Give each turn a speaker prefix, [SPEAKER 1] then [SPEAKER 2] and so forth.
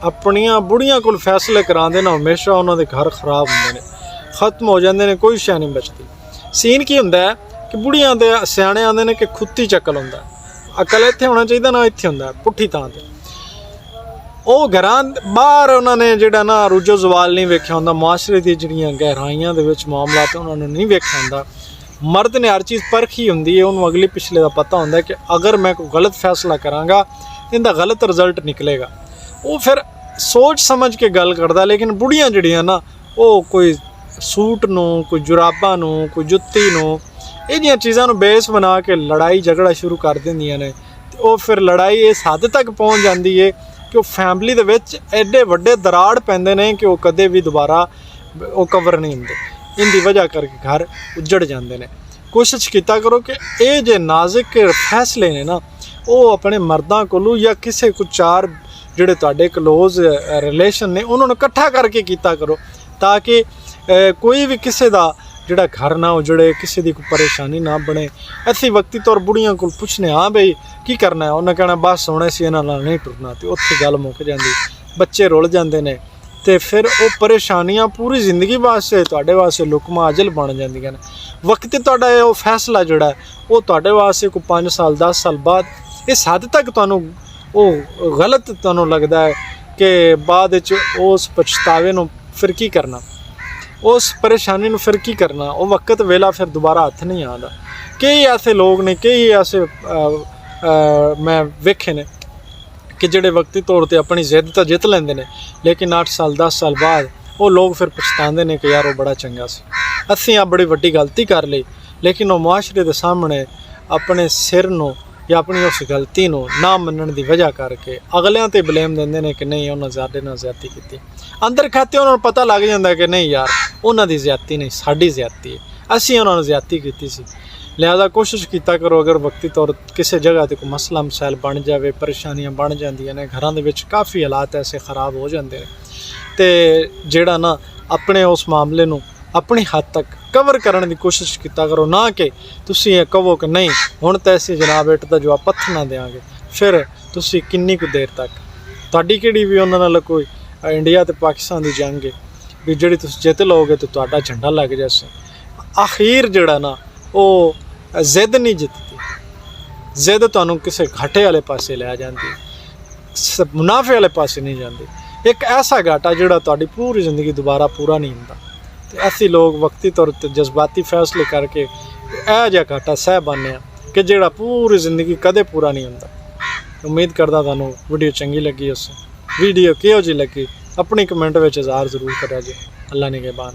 [SPEAKER 1] अपनिया बुढ़िया को फैसले कराते ना हमेशा उन्होंने घर खराब होंगे ने, खत्म हो जाते हैं, कोई शै नहीं बचती। सीन की होंदा है कि बुढ़िया के सियाने आते हैं कि खुत्ती चक्ल होंदा, अकल इत्थे होना चाहिए ना इत्थे होंदा पुट्ठी थां ते। ਉਹ ਘਰਾਂ ਬਾਹਰ ਉਹਨਾਂ ਨੇ ਜਿਹੜਾ ਨਾ ਰੂਜੋ ਜ਼ਵਾਲ ਨਹੀਂ ਵੇਖਿਆ ਹੁੰਦਾ, ਮੁਆਸ਼ਰੇ ਦੀ ਜਿਹੜੀਆਂ ਗਹਿਰਾਈਆਂ ਦੇ ਵਿੱਚ ਮਾਮਲਾਤ ਉਹਨਾਂ ਨੂੰ ਨਹੀਂ ਵੇਖਿਆ ਹੁੰਦਾ। ਮਰਦ ਨੇ ਹਰ ਚੀਜ਼ ਪਰਖੀ ਹੁੰਦੀ ਹੈ, ਉਹਨੂੰ ਅਗਲੇ ਪਿਛਲੇ ਦਾ ਪਤਾ ਹੁੰਦਾ ਕਿ ਅਗਰ ਮੈਂ ਕੋਈ ਗਲਤ ਫੈਸਲਾ ਕਰਾਂਗਾ ਇਹਦਾ ਗਲਤ ਰਿਜ਼ਲਟ ਨਿਕਲੇਗਾ। ਉਹ ਫਿਰ ਸੋਚ ਸਮਝ ਕੇ ਗੱਲ ਕਰਦਾ। ਲੇਕਿਨ ਬੁੜੀਆਂ ਜਿਹੜੀਆਂ ਨਾ ਉਹ ਕੋਈ ਸੂਟ ਨੂੰ, ਕੋਈ ਜੁਰਾਬਾਂ ਨੂੰ, ਕੋਈ ਜੁੱਤੀ ਨੂੰ, ਇਹ ਜਿਹੀਆਂ ਚੀਜ਼ਾਂ ਨੂੰ ਬੇਸ ਬਣਾ ਕੇ ਲੜਾਈ ਝਗੜਾ ਸ਼ੁਰੂ ਕਰ ਦਿੰਦੀਆਂ ਨੇ। ਤੇ ਉਹ ਫਿਰ ਲੜਾਈ ਇਸ ਹੱਦ ਤੱਕ ਪਹੁੰਚ ਜਾਂਦੀ ਹੈ कि वो फैमिली दे विच एडे वड्डे दराड़ पैंदे ने कि वो कदे भी दोबारा वो कवर नहीं होंदे। इनकी वजह करके घर उजड़ जाते हैं। कोशिश किया करो कि ये जे नाजुक फैसले ने ना वो अपने मर्दां कोलों या किसी को चार जिहड़े तुहाडे क्लोज रिलेशन ने उन्होंने इकट्ठा करके किया करो, ताकि कोई भी किसी का जिहड़ा घर ना उजड़े, किसी की कोई परेशानी ना बने। ऐसी वक्ती तौर बुढ़िया को पुछने हाँ बई की करना है, उन्हें कहना बस होने से इन्हां नाल नहीं टुरना, तो उत्थे गल मुक जाती, बच्चे रुल जाते हैं। तो फिर वो परेशानियां पूरी जिंदगी वास्ते तुहाडे वास्ते लुकमा अजल बन जांदियां ने। वक्त तुहाडा वो फैसला जिहड़ा है वो तुहाडे वास्ते कोई 5 साल 10 साल बाद इस हद तक तुहानूं वो गलत तुहानूं लगदा है कि बाद विच उस पछतावे नूं फिर की करना, उस परेशानी नूं फिर की करना, वो वक्त वेला फिर दोबारा हथ नहीं आता। कई ऐसे लोग ने, कई ऐसे मैं वेखे ने कि जिहड़े वक्ती तौर पर अपनी जिद तो जित लेंदे ने, लेकिन 8 साल 10 साल बाद वो लोग फिर पछताते हैं कि यार वो बड़ा चंगा सी, असीं आ बड़ी वड्डी गलती कर ली। लेकिन वो मुआशरे के सामने अपने सिर नूं या अपनी उस गलती नूं ना मनण की वजह करके अगलियां ते ब्लेम देंदे ने कि नहीं उन्होंने साडे नाल ज़्यादती कीती। अंदर खाते उन्होंने पता लग जाता कि नहीं यार उन्हों की ज़्यादती नहीं, साडी ज़्यादती है, असीं उन्होंने ज़्यादती कीती सी। लिहाजा कोशिश किया करो अगर वक्ती तौर किसी जगह पर कोई मसला मसाइल बन जाए, परेशानियां बन जांदियां ने, घरां दे विच काफ़ी हालात ऐसे खराब हो जाते हैं, तो जिहड़ा ना अपने उस मामले नूं अपनी हद तक कवर करने की कोशिश किया करो। ना कि तुसीं ये कहो कि नहीं हुण तां असीं जनाब इट दा जवाब पत्थर देंगे, फिर तुसीं किन्नी कुछ देर तक तुहाडी किहड़ी भी उन्हां नाल कोई इंडिया ते पाकिस्तान की जंग है भी जिहड़ी तुसीं जित लोगे तो तुहाडा झंडा लग जाए। आखिर जिहड़ा ना वो जिद नहीं जितती, जिद तुहानूं किसी घाटे वाले पासे लै जाती, मुनाफे वाले पासे नहीं जाती। एक ऐसा घाटा जिहड़ा तुहाडी पूरी जिंदगी दोबारा पूरा नहीं होंदा। तो ऐसे लोग वक्ती तौर पर जज्बाती फैसले करके यह जिहा घाटा सह पाने कि जिहड़ा पूरी जिंदगी कदे पूरा नहीं होंदा। उम्मीद करदा तुहानूं वीडियो चंगी लगी। उस वीडियो किहो जी लगी अपनी कमेंट में इज़हार जरूर करिया जी। अल्लाह निगहबान।